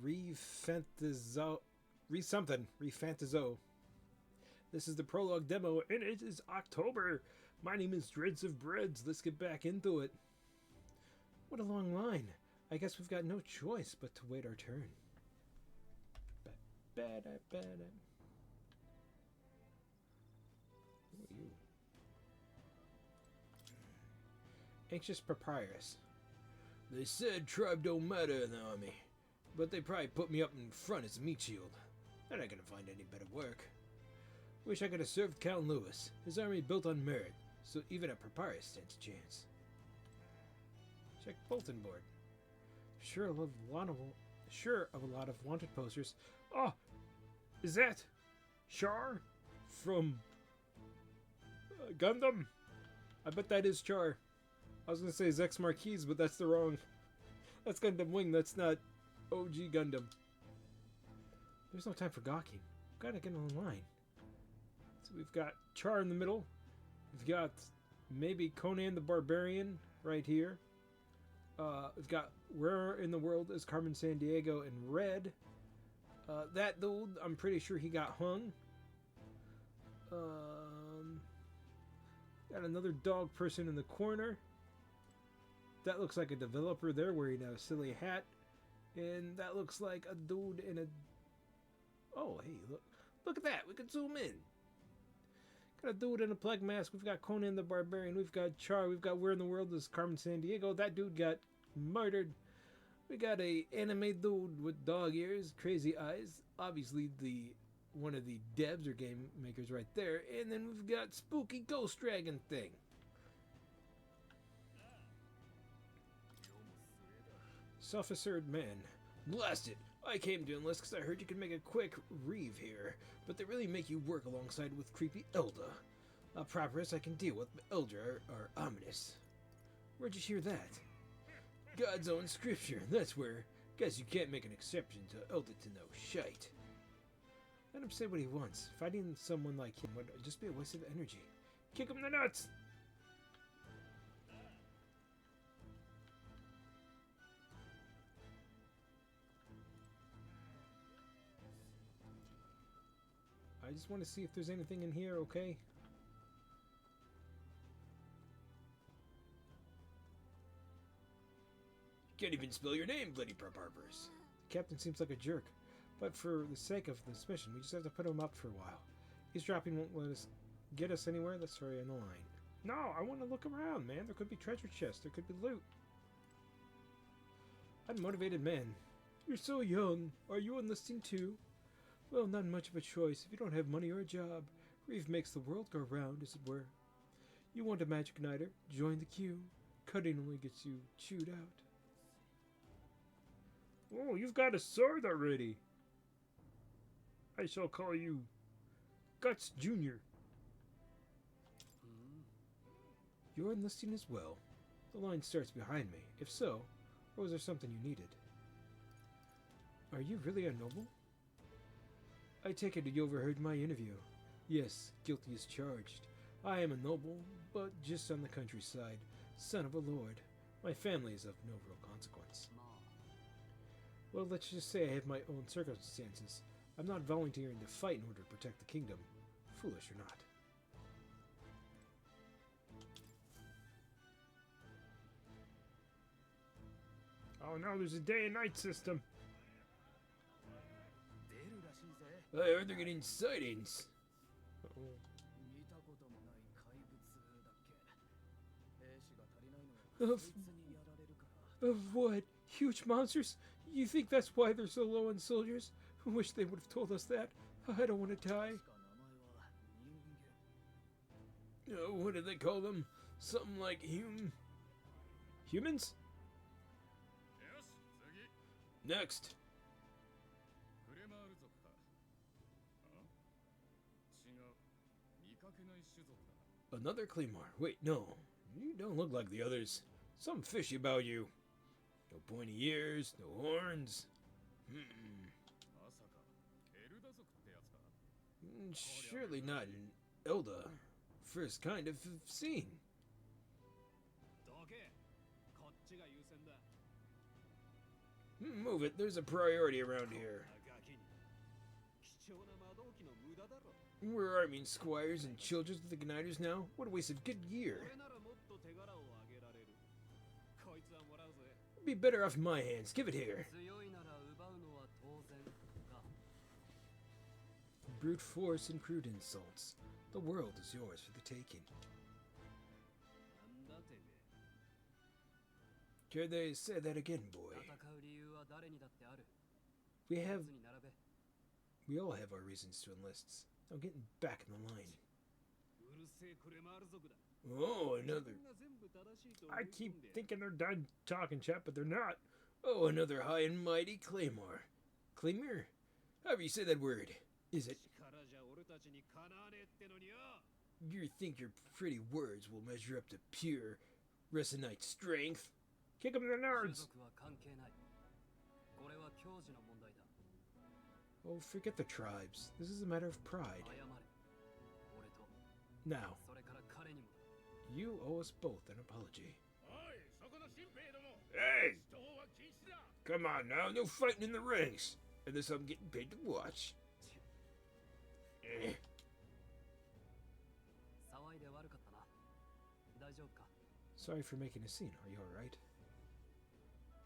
ReFantazio. ReFantazio. This is the prologue demo, and it is October. My name is Dreads of Breads. Let's get back into it. What a long line. I guess we've got no choice but to wait our turn. Who are you? Anxious Papyrus. They said tribe don't matter in the army, but they probably put me up in front as a meat shield. They're not gonna find any better work. Wish I could have served Count Lewis. His army built on merit, so even a Papyrus stands a chance. Check bulletin board. Sure of a lot of wanted posters. Oh, is that Char from Gundam? I bet that is Char. I was gonna say Zex Marquise, but that's the wrong. That's Gundam Wing. That's not OG Gundam. There's no time for gawking. We've got to get online. So we've got Char in the middle. We've got maybe Conan the Barbarian right here. We've got Where in the World is Carmen Sandiego in red. That dude, I'm pretty sure he got hung. Got another dog person in the corner. That looks like a developer there wearing a silly hat. And that looks like a dude in a... Oh, hey, look at that. We can zoom in. Got a dude in a plague mask. We've got Conan the Barbarian. We've got Char. We've got Where in the World is Carmen Sandiego. That dude got murdered. We got a anime dude with dog ears, crazy eyes. Obviously one of the devs or game makers right there. And then we've got spooky ghost dragon thing. Self-assured man. Blast it! I came to enlist because I heard you could make a quick reeve here, but they really make you work alongside with creepy Elda. A Papyrus I can deal with, but Elder are ominous. Where'd you hear that? God's own scripture, that's where. Guess you can't make an exception to Elda to know shite. Let him say what he wants. Fighting someone like him would just be a waste of energy. Kick him in the nuts! I just want to see if there's anything in here, okay? Can't even spell your name, bloody Papyrus. The captain seems like a jerk, but for the sake of this mission, we just have to put him up for a while. Eavesdropping won't let us get us anywhere. That's sorry in the line. No, I want to look around, man. There could be treasure chests. There could be loot. Unmotivated man. You're so young. Are you enlisting too? Well, not much of a choice if you don't have money or a job. Reeve makes the world go round, as it were. You want a magic igniter? Join the queue. Cutting only gets you chewed out. Oh, you've got a sword already. I shall call you Guts Jr. You're enlisting as well. The line starts behind me. If so, or was there something you needed? Are you really a noble? I take it you overheard my interview. Yes, guilty as charged. I am a noble, but just on the countryside, son of a lord. My family is of no real consequence. Well, let's just say I have my own circumstances. I'm not volunteering to fight in order to protect the kingdom. Foolish or not. Oh no, there's a day and night system. I heard they're getting sightings. Of what? Huge monsters? You think that's why they're so low on soldiers? Wish they would have told us that. I don't want to die. What do they call them? Something like humans? Next. Another Claymore. Wait, no. You don't look like the others. Something fishy about you. No pointy ears, no horns. Surely not an Elda. First kind of seen. Move it, there's a priority around here. We're arming squires and children with igniters now? What a waste of good gear. It'd be better off in my hands. Give it here. Brute force and crude insults. The world is yours for the taking. Dare they say that again, boy? We all have our reasons to enlist. Now getting back in the line. Oh, another. I keep thinking they're done talking, chat, but they're not. Oh, another high and mighty claymore. Claymore? However you say that word. Is it? You think your pretty words will measure up to pure Resinite strength? Kick him in the nards! Oh, forget the tribes. This is a matter of pride. Now, you owe us both an apology. Hey! Come on now, no fighting in the rings. Unless I'm getting paid to watch. Sorry for making a scene. Are you alright?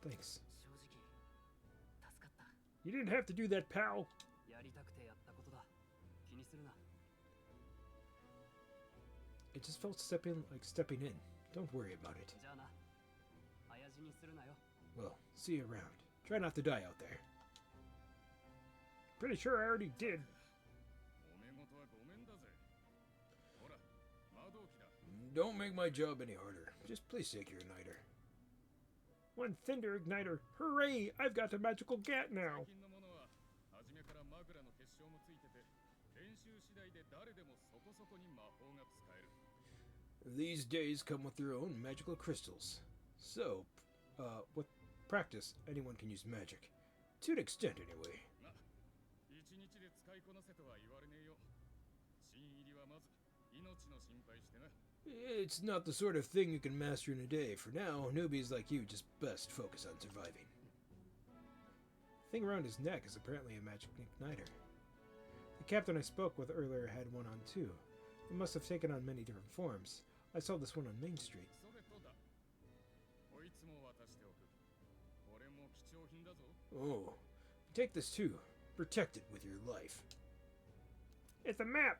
Thanks. You didn't have to do that, pal. It just felt stepping in. Don't worry about it. Well, see you around. Try not to die out there. Pretty sure I already did. Don't make my job any harder. Just please take your igniter. One Thunder Igniter. Hooray! I've got a magical gat now. These days come with their own magical crystals. So, with practice, anyone can use magic. To an extent, anyway. It's not the sort of thing you can master in a day. For now, newbies like you just best focus on surviving. The thing around his neck is apparently a magic igniter. The captain I spoke with earlier had one on too. It must have taken on many different forms. I saw this one on Main Street. Oh, take this too. Protect it with your life. It's a map!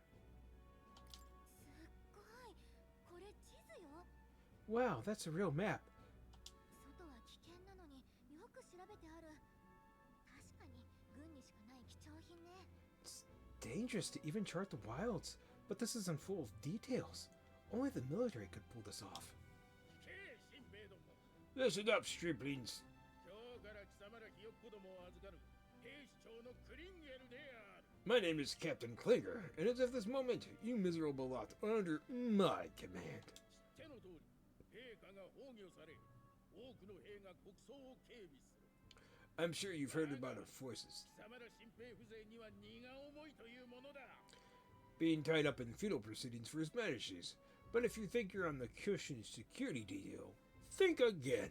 Wow, that's a real map. It's dangerous to even chart the wilds, but this isn't full of details. Only the military could pull this off. Listen up, striplings. My name is Captain Klinger, and as of this moment, you miserable lot are under my command. I'm sure you've heard about our forces being tied up in feudal proceedings for his majesties. But if you think you're on the Kyoshin security detail, think again.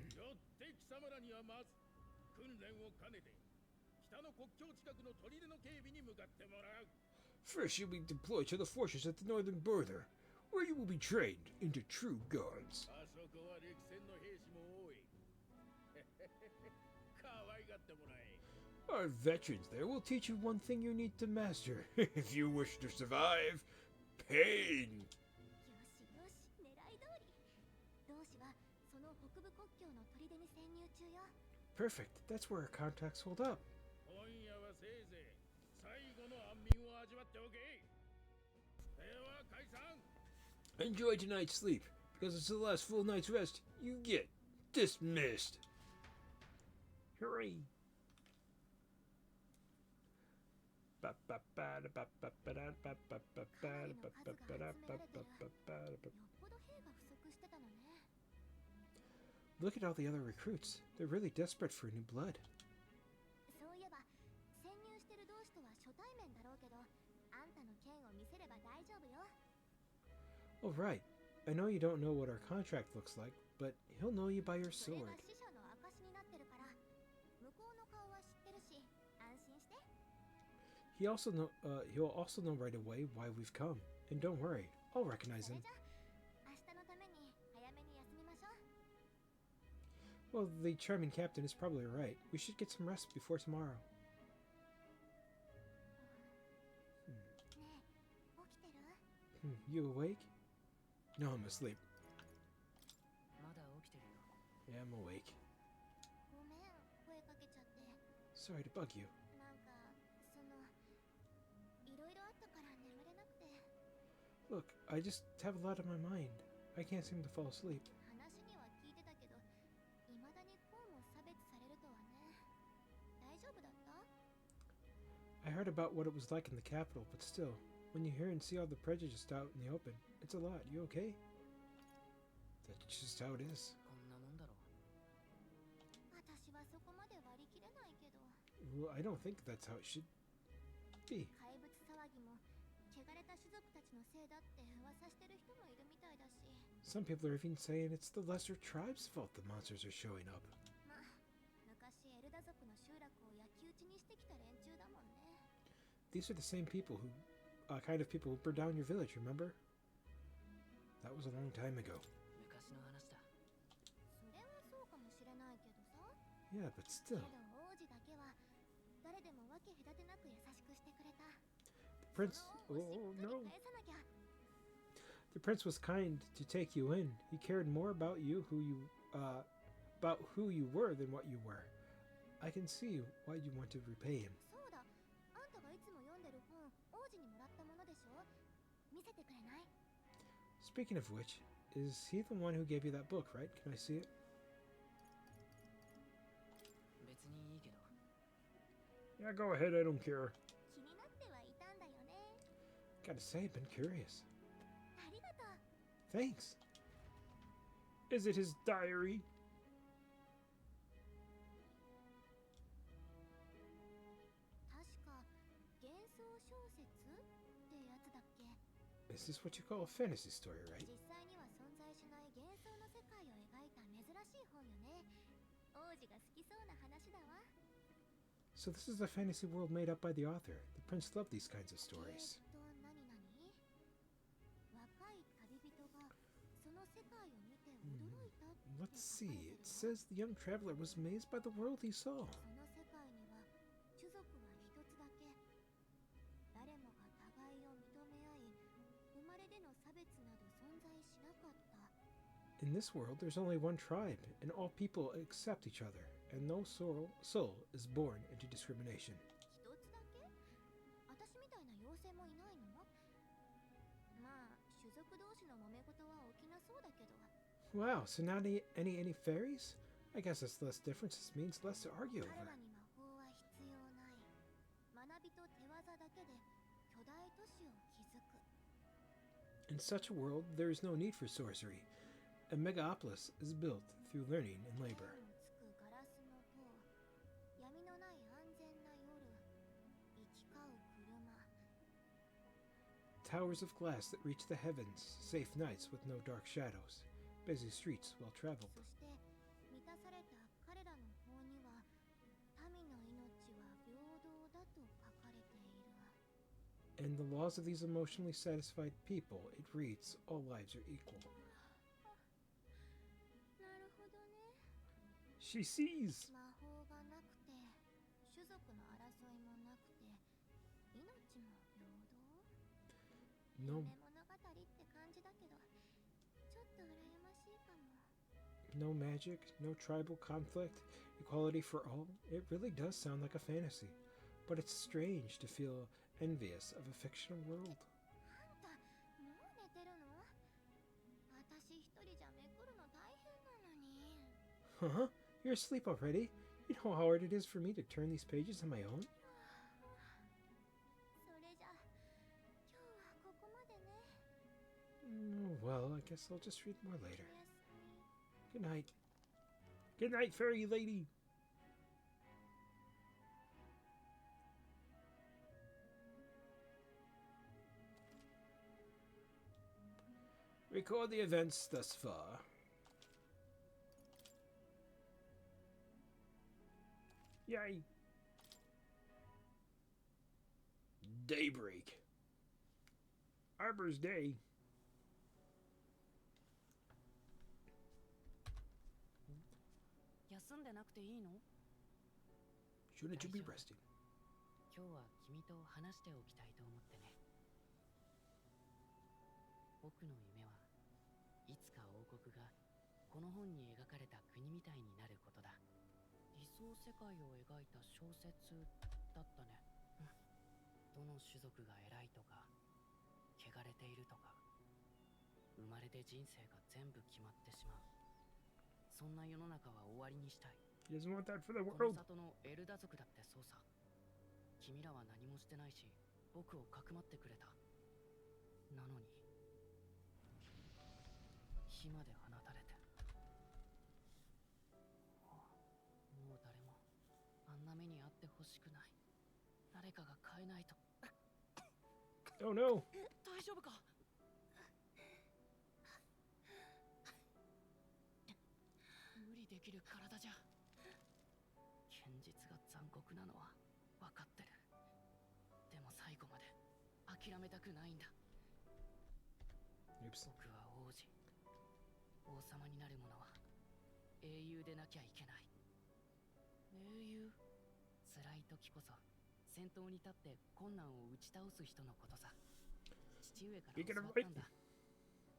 First, you'll be deployed to the fortress at the northern border, where you will be trained into true guards. Our veterans there will teach you one thing you need to master if you wish to survive: pain. Perfect. That's where our contacts hold up. Enjoy tonight's sleep, because it's the last full night's rest you get. Dismissed. Hooray. Look at all the other recruits. They're really desperate for new blood. Oh, right. I know you don't know what our contract looks like, but he'll know you by your sword. He'll also know right away why we've come. And don't worry, I'll recognize him. Well, the charming captain is probably right. We should get some rest before tomorrow. You awake? No, I'm asleep. Yeah, I'm awake. Sorry to bug you. Look, I just have a lot on my mind. I can't seem to fall asleep. I heard about what it was like in the capital, but still, when you hear and see all the prejudice out in the open, it's a lot. You okay? That's just how it is. Well, I don't think that's how it should be. Some people are even saying it's the lesser tribe's fault the monsters are showing up. These are the same people who, kind of people who burned down your village, remember? That was a long time ago. Yeah, but still. The prince... Oh, no. The prince was kind to take you in. He cared more about you, about who you were than what you were. I can see why you want to repay him. Speaking of which, is he the one who gave you that book, right? Can I see it? Yeah, go ahead, I don't care. Gotta say, I've been curious. Thanks. Is it his diary? Is this what you call a fantasy story, right? So this is a fantasy world made up by the author. The prince loved these kinds of stories. Let's see. It says the young traveler was amazed by the world he saw. In this world, there's only one tribe, and all people accept each other, and no soul is born into discrimination. Wow, so not any fairies? I guess that's less differences means less to argue over. In such a world, there is no need for sorcery. A megapolis is built through learning and labor. Towers of glass that reach the heavens, safe nights with no dark shadows, busy streets well traveled. In the laws of these emotionally satisfied people, it reads, all lives are equal. She sees! No magic, no tribal conflict, equality for all. It really does sound like a fantasy. But it's strange to feel envious of a fictional world. Huh? You're asleep already? You know how hard it is for me to turn these pages on my own? Well, I guess I'll just read more later. Good night. Good night, fairy lady. Record the events thus far. Yay! Daybreak. Arbor's Day. Shouldn't you be resting? 今日は君と話しておきたいと思ってね。僕の夢はいつか王国がこの本に描かれた国みたいになることだ。理想世界を描いた小説だったね。どの種族が偉いとか、汚れているとか、生まれて人生が全部決まってしまう。そんな世の中は終わりにしたい。He doesn't want that for the この world. 里のエルダ族だってそうさ。君らは何もしてないし、僕をかくまってくれた。なのに、火まで放たれて。もう誰もあんな目にあってほしくない。誰かが変えないと。Oh no. 大丈夫か？無理できる体じゃ。現実が残酷なのは分かってる。でも最後まで諦めたくないんだ。 Oops. 僕は王子。王様になる者は英雄でなきゃいけない。英雄？辛い時こそ先頭に立って困難を打ち倒す人のことさ。父上から教わったんだ。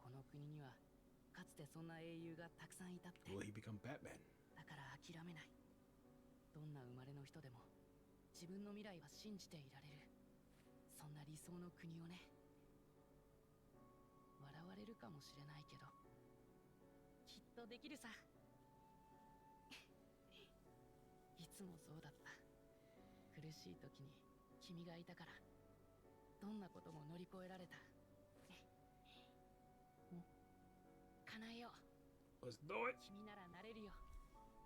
この国にはかつてそんな英雄がたくさんいたって。 Will he become Batman? だから諦めない。どんな生まれの人でも自分の未来は信じていられる。そんな理想の国をね。笑われるかもしれないけど、きっとできるさ。いつもそうだった。苦しい時に君がいたからどんなことも乗り越えられた。叶えよう。 Let's do it. 君ならなれるよ、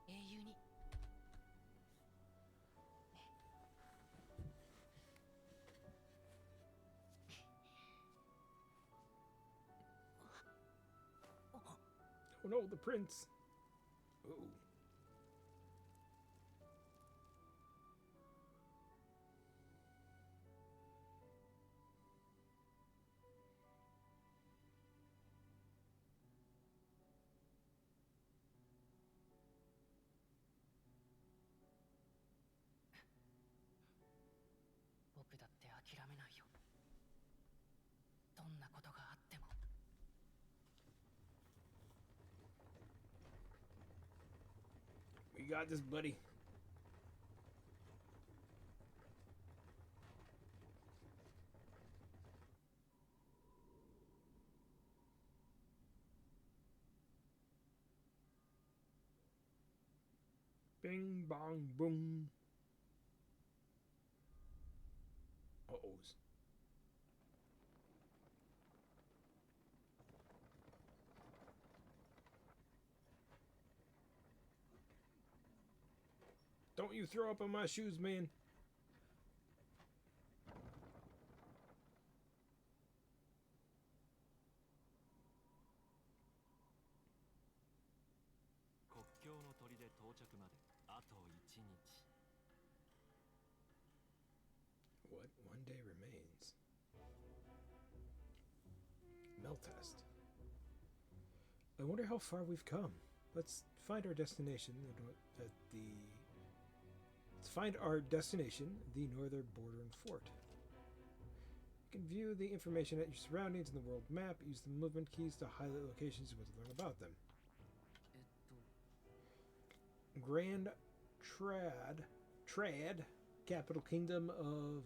英雄に。Oh no, the prince. Oh.「僕だって諦めないよ。どんなことがあっても。」 We got this, buddy. Bing, bong, boom. Uh-ohs. Don't you throw up on my shoes, man. What? One day remains. Mel test. I wonder how far we've come. Let's find our destination at the... Let's find our destination, the northern border fort. You can view the information at your surroundings in the world map. Use the movement keys to highlight locations you want to learn about them. Grand Trad, capital kingdom of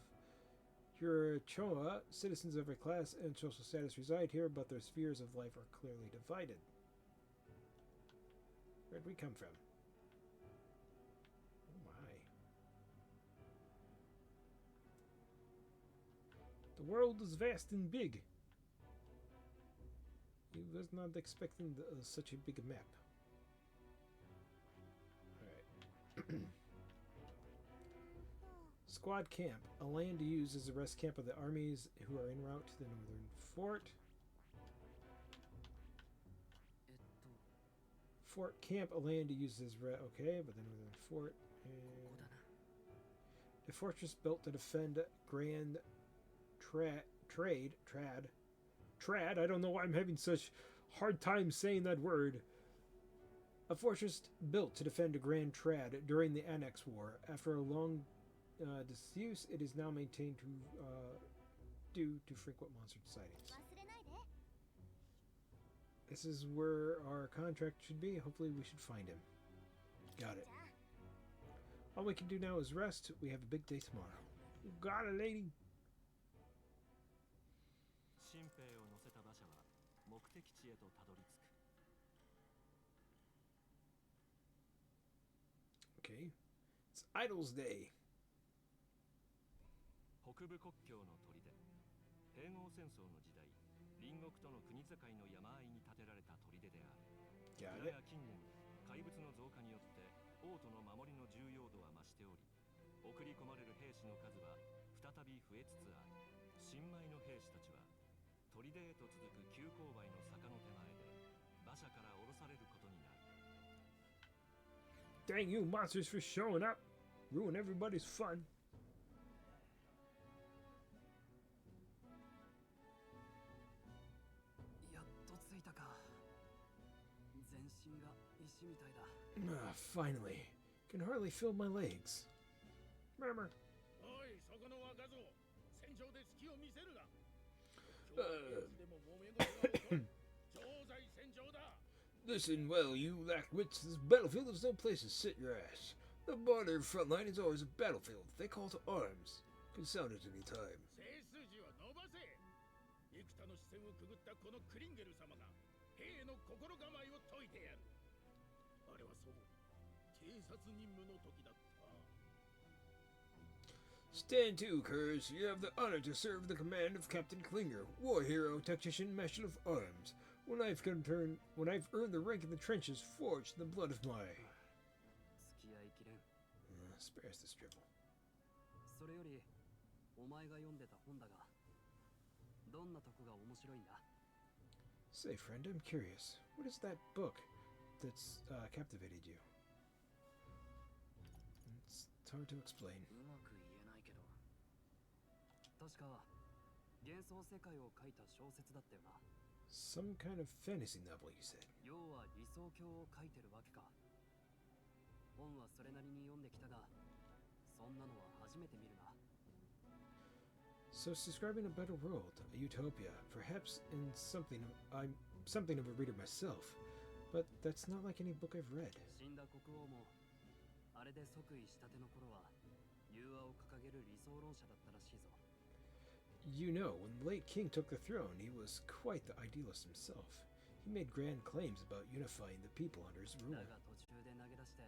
Hurachoa. Citizens of every class and social status reside here, but their spheres of life are clearly divided. Where'd we come from? Oh my. The world is vast and big. He was not expecting such a big map. Alright. Squad camp. A land used as a rest camp of the armies who are en route to the northern fort. Fort camp. A land used as okay, but the northern fort. And a fortress built to defend Grand trad. I don't know why I'm having such hard time saying that word. A fortress built to defend a Grand Trad during the Annex War. After a long disuse, it is now maintained due to frequent monster sightings. This is where our contract should be. Hopefully we should find him. Got it. All we can do now is rest. We have a big day tomorrow. Got it, lady. Okay. It's Idol's Day. 北部国境の砦、併合戦争の時代、隣国との国境の山あいに建てられた砦である。やや近年、怪物の増加によって王都の守りの重要度は増しており、送り込まれる兵士の数は再び増えつつある。新米の兵士たちは砦へと続く急勾配の坂の手前で馬車から降ろされることになる。Dang you monsters for showing up. Ruin everybody's fun. やっと着いたか。全身が石みたいだ。Finally. Can hardly feel my legs. Murmur. おい、そこの若造。戦場で隙を見せるな。でも揉め事が起こる。常在戦場だ。 Listen well, you lack wits. This battlefield is no place to sit your ass. The border front line is always a battlefield. They call to arms. Can sound it any time. 背筋を伸ばせ。幾多の視線をくぐったこのクリンゲル様が兵の心構えを解いてやる。あれはそう、偵察任務の時だった。 Stand to, Curs. You have the honor to serve the command of Captain Klinger, war hero, tactician, marshal of arms. When I've earned the rank in the trenches, forged in the blood of my... 付き合いきれん。spares this dribble. それより、お前が読んでた本だが、どんなとこが面白いんだ？ Say, friend, I'm curious. What is that book that's captivated you? It's hard to explain. うまく言えないけど。確か、幻想世界を書いた小説だったよな。 Some kind of fantasy novel, you said. 要は理想郷を書いてるわけか。本はそれなりに読んできたが、そんなのは初めて見るな。 So it's describing a better world, a utopia, perhaps I'm something of a reader myself, but that's not like any book I've read. 死んだ国王も、あれで即位したての頃は、融和を掲げる理想論者だったらしいぞ。 You know, when the late king took the throne, he was quite the idealist himself. He made grand claims about unifying the people under his rule. だが途中で投げ出して、